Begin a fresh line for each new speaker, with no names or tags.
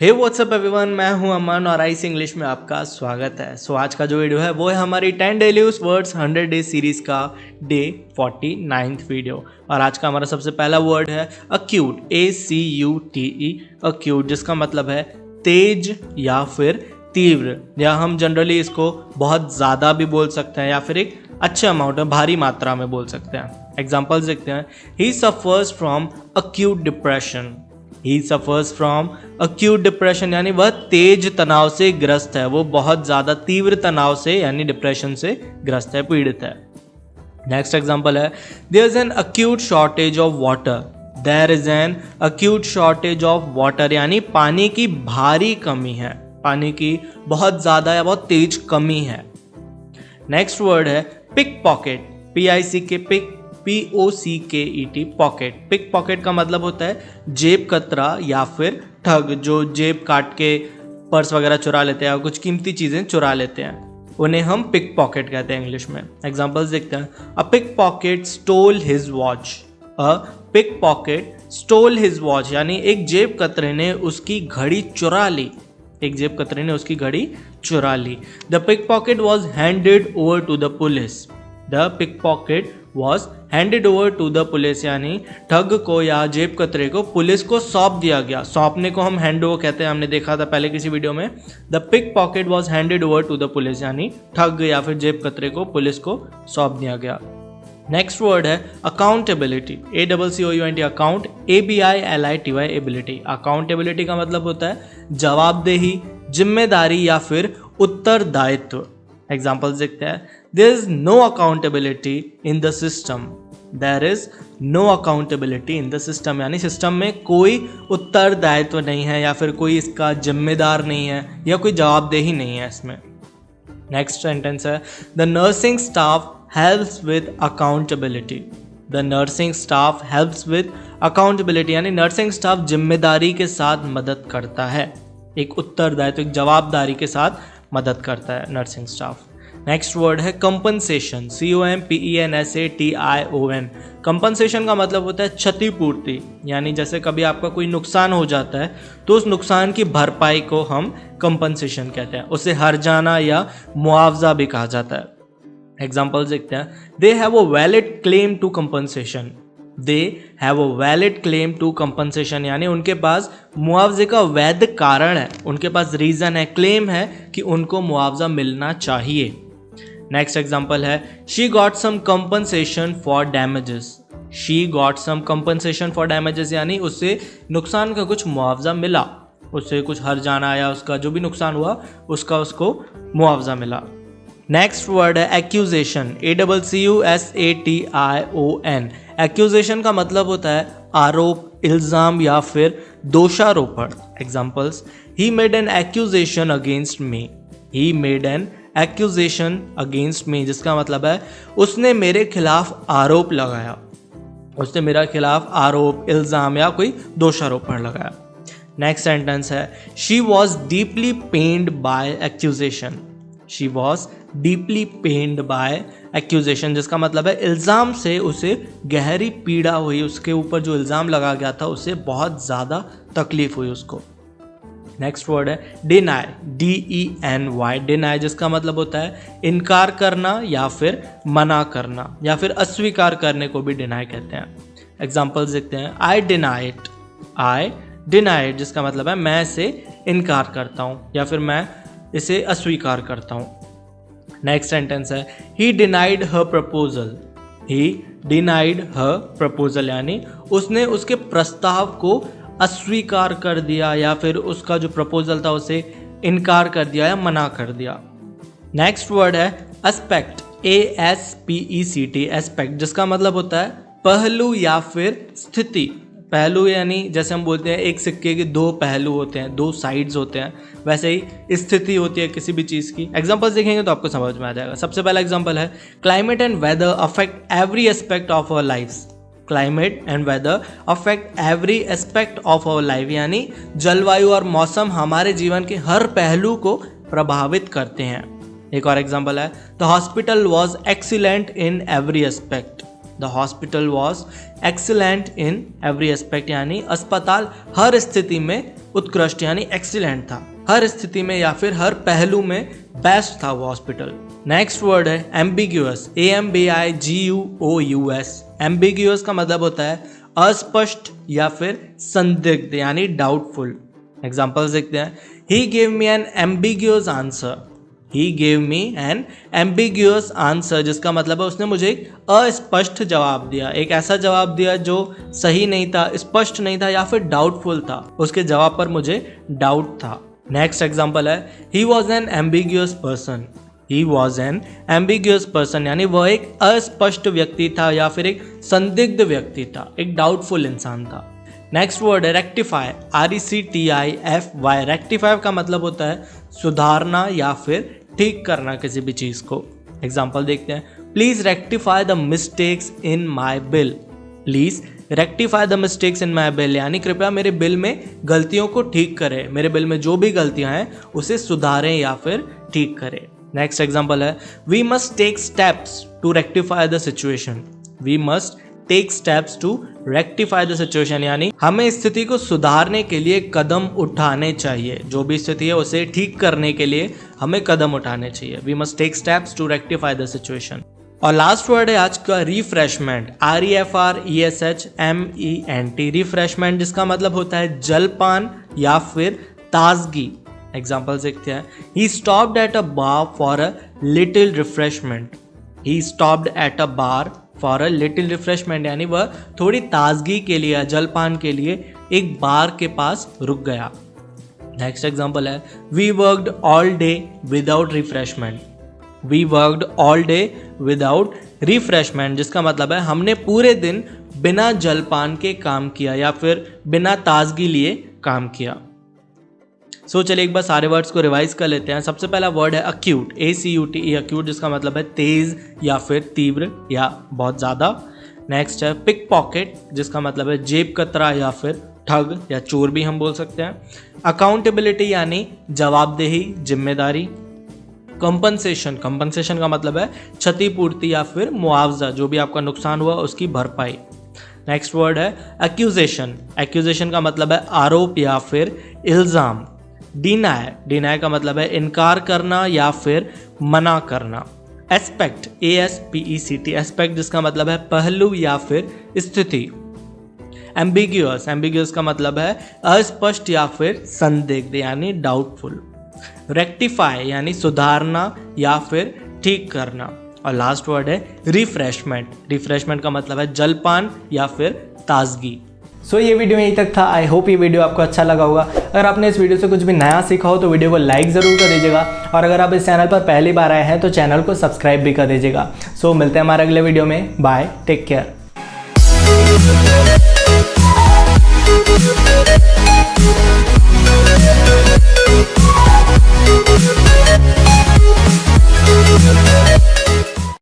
हे WhatsApp everyone, मैं हूं अमन और आईसी इंग्लिश में आपका स्वागत है। आज का जो वीडियो है वो है हमारी 10 daily use words 100 day series का डे 49th वीडियो। और आज का हमारा सबसे पहला वर्ड है अक्यूट, ACUTE, अक्यूट, जिसका मतलब है तेज या फिर तीव्र, या हम जनरली इसको बहुत ज़्यादा भी बोल सकते हैं या फिर एक अच्छे अमाउंट में, भारी मात्रा में बोल सकते हैं। एग्जाम्पल्स देखते हैं। ही suffers from acute depression. He suffers from acute depression यानी वह तेज तनाव से ग्रस्त है, वो बहुत ज़्यादा तीव्र तनाव से यानी डिप्रेशन से ग्रस्त है, पीड़ित है। नेक्स्ट एग्जाम्पल है there is an acute shortage of water. There is an acute shortage of water यानी पानी की भारी कमी है, पानी की बहुत ज़्यादा या बहुत तेज कमी है। नेक्स्ट वर्ड है pick pocket, PICK, POCKET, pocket. Pick pocket का मतलब होता है जेब कतरा या फिर ठग, जो जेब काट के पर्स वगैरह चुरा लेते हैं या कुछ कीमती चीज़ें चुरा लेते हैं, उन्हें हम पिक पॉकेट कहते हैं इंग्लिश में। एग्जाम्पल्स देखते हैं। A pickpocket stole his watch. A pickpocket stole his watch यानी एक जेब कतरे ने उसकी घड़ी चुरा ली, एक जेब कतरे ने उसकी घड़ी चुरा ली। The pick pocket was handed over to the police. The pick pocket was handed over to the police यानी ठग को या जेब कतरे को पुलिस को सौंप दिया गया। सौंपने को हम हैंड ओवर कहते हैं, हमने देखा था पहले किसी वीडियो में। The pick pocket was handed over to the police यानी ठग या फिर जेब कतरे को पुलिस को सौंप दिया गया। नेक्स्ट वर्ड है accountability, ACCOUNT, account, ABILITY, ability. Accountability का मतलब होता है जवाबदेही, जिम्मेदारी या फिर उत्तरदायित्व। एग्जाम्पल्स देखते हैं। There is no accountability in the system. There is no accountability in the system यानी सिस्टम में कोई उत्तरदायित्व नहीं है या फिर कोई इसका जिम्मेदार नहीं है या कोई जवाबदेही नहीं है इसमें। नेक्स्ट सेंटेंस है the nursing staff helps with accountability. The nursing staff helps with accountability यानी नर्सिंग स्टाफ जिम्मेदारी के साथ मदद करता है, एक उत्तरदायित्व, एक जवाबदारी के साथ मदद करता है नर्सिंग स्टाफ। नेक्स्ट वर्ड है कंपनसेशन, COMPENSATION। कंपनसेशन का मतलब होता है क्षतिपूर्ति, यानी जैसे कभी आपका कोई नुकसान हो जाता है तो उस नुकसान की भरपाई को हम कंपनसेशन कहते हैं, उसे हर्जाना या मुआवजा भी कहा जाता है। एग्जाम्पल्स देखते हैं। They have a valid claim to compensation. They have a valid claim to compensation यानी उनके पास मुआवजे का वैध कारण है, उनके पास रीज़न है, क्लेम है कि उनको मुआवजा मिलना चाहिए। नेक्स्ट एग्जाम्पल है she got some compensation for damages. She got some compensation for damages यानी उससे नुकसान का कुछ मुआवजा मिला, उससे कुछ हर्जाना या उसका जो भी नुकसान हुआ उसका उसको मुआवजा मिला। नेक्स्ट वर्ड है एक्यूजेशन, ACCUSATION। एक्यूजेशन का मतलब होता है आरोप, इल्ज़ाम या फिर दोषारोपण। Examples he made an accusation against me. He made an accusation against me जिसका मतलब है उसने मेरे खिलाफ आरोप लगाया, उसने मेरे खिलाफ आरोप, इल्ज़ाम या कोई दोषारोपण लगाया। नेक्स्ट सेंटेंस है she was deeply pained by accusation. She was deeply pained by accusation जिसका मतलब है इल्ज़ाम से उसे गहरी पीड़ा हुई, उसके ऊपर जो इल्ज़ाम लगा गया था उससे बहुत ज़्यादा तकलीफ हुई उसको। नेक्स्ट वर्ड है डिनाई, DENY, डिनाई जिसका मतलब होता है इनकार करना या फिर मना करना या फिर अस्वीकार करने को भी डिनाई कहते हैं। एग्जाम्पल्स देखते हैं। I deny it. I deny it जिसका मतलब है मैं इसे इनकार करता हूँ या फिर मैं इसे अस्वीकार करता हूँ। नेक्स्ट सेंटेंस है ही डिनाइड हर प्रपोजल। ही डिनाइड हर प्रपोजल यानी उसने उसके प्रस्ताव को अस्वीकार कर दिया या फिर उसका जो प्रपोजल था उसे इनकार कर दिया या मना कर दिया। नेक्स्ट वर्ड है एस्पेक्ट, ASPECT, एस्पेक्ट जिसका मतलब होता है पहलू या फिर स्थिति। पहलू यानी जैसे हम बोलते हैं एक सिक्के के दो पहलू होते हैं, दो साइड्स होते हैं, वैसे ही स्थिति होती है किसी भी चीज़ की। एग्जांपल्स देखेंगे तो आपको समझ में आ जाएगा। सबसे पहला एग्जांपल है climate and weather affect every aspect of our lifes. Climate and weather affect every aspect of our life यानी जलवायु और मौसम हमारे जीवन के हर पहलू को प्रभावित करते हैं। एक और एग्जांपल है the hospital was excellent in every aspect. The hospital was excellent in every aspect, यानी अस्पताल हर स्थिति में उत्कृष्ट यानी एक्सीलेंट था, हर स्थिति में या फिर हर पहलू में बेस्ट था वो हॉस्पिटल। नेक्स्ट वर्ड है एम्बिग्यूअस, AMBIGUOUS। एम्बिग्यूअस का मतलब होता है अस्पष्ट या फिर संदिग्ध यानी डाउटफुल। एग्जाम्पल्स देखते हैं, he gave me an ambiguous answer, he gave me an ambiguous answer, जिसका मतलब है उसने मुझे एक अस्पष्ट जवाब दिया, एक ऐसा जवाब दिया जो सही नहीं था, स्पष्ट नहीं था या फिर डाउटफुल था, उसके जवाब पर मुझे डाउट था। नेक्स्ट एग्जाम्पल है he was an ambiguous person, he was an ambiguous person यानी वह एक अस्पष्ट व्यक्ति था या फिर एक संदिग्ध व्यक्ति था, एक डाउटफुल इंसान था। नेक्स्ट वर्ड है रेक्टिफाई, RECTIFY। रेक्टिफाई का मतलब होता है सुधारना या फिर ठीक करना किसी भी चीज़ को। एग्जाम्पल देखते हैं, please rectify the mistakes in my bill, please rectify the mistakes in my bill यानी कृपया मेरे बिल में गलतियों को ठीक करें, मेरे बिल में जो भी गलतियां हैं उसे सुधारें या फिर ठीक करें। नेक्स्ट एग्जाम्पल है we must take steps to rectify the situation, we must take steps to rectify the situation यानी हमें स्थिति को सुधारने के लिए कदम उठाने चाहिए, जो भी स्थिति है उसे ठीक करने के लिए हमें कदम उठाने चाहिए। We must take steps to rectify the situation. और लास्ट वर्ड है आज का रिफ्रेशमेंट, REFRESHMENT। रिफ्रेशमेंट जिसका मतलब होता है जलपान या फिर ताजगी। एग्जाम्पल देखते हैं, he stopped at a bar for a little refreshment, he stopped at a bar for a little refreshment यानी वह थोड़ी ताजगी के लिए, जलपान के लिए एक बार के पास रुक गया। नेक्स्ट एग्जाम्पल है we worked all day without refreshment, we worked all day without refreshment जिसका मतलब है हमने पूरे दिन बिना जलपान के काम किया या फिर बिना ताजगी लिए काम किया। चलिए एक बार सारे वर्ड्स को रिवाइज कर लेते हैं। सबसे पहला वर्ड है अक्यूट, ACUTE, अक्यूट जिसका मतलब है तेज या फिर तीव्र या बहुत ज़्यादा। नेक्स्ट है पिक पॉकेट जिसका मतलब है जेब कतरा या फिर ठग या चोर भी हम बोल सकते हैं। अकाउंटेबिलिटी यानी जवाबदेही, जिम्मेदारी। कंपनसेशन, कंपनसेशन का मतलब है क्षतिपूर्ति या फिर मुआवजा, जो भी आपका नुकसान हुआ उसकी भरपाई। नेक्स्ट वर्ड है एक्यूजेशन, एक्यूजेशन का मतलब है आरोप या फिर इल्ज़ाम। डिनाय, डिनाय का मतलब है इनकार करना या फिर मना करना। एस्पेक्ट, ASPECT, एस्पेक्ट जिसका मतलब है पहलू या फिर स्थिति। एम्बिग्यूअस, एम्बिग्यूअस का मतलब है अस्पष्ट या फिर संदिग्ध यानी डाउटफुल। रेक्टिफाई यानी सुधारना या फिर ठीक करना। और लास्ट वर्ड है रिफ्रेशमेंट, रिफ्रेशमेंट का मतलब है जलपान या फिर ताजगी। ये वीडियो यहीं तक था। आई होप ये वीडियो आपको अच्छा लगा होगा। अगर आपने इस वीडियो से कुछ भी नया सीखा हो तो वीडियो को लाइक ज़रूर कर दीजिएगा, और अगर आप इस चैनल पर पहली बार आए हैं तो चैनल को सब्सक्राइब भी कर दीजिएगा। मिलते हैं हमारे अगले वीडियो में। Bye, take care.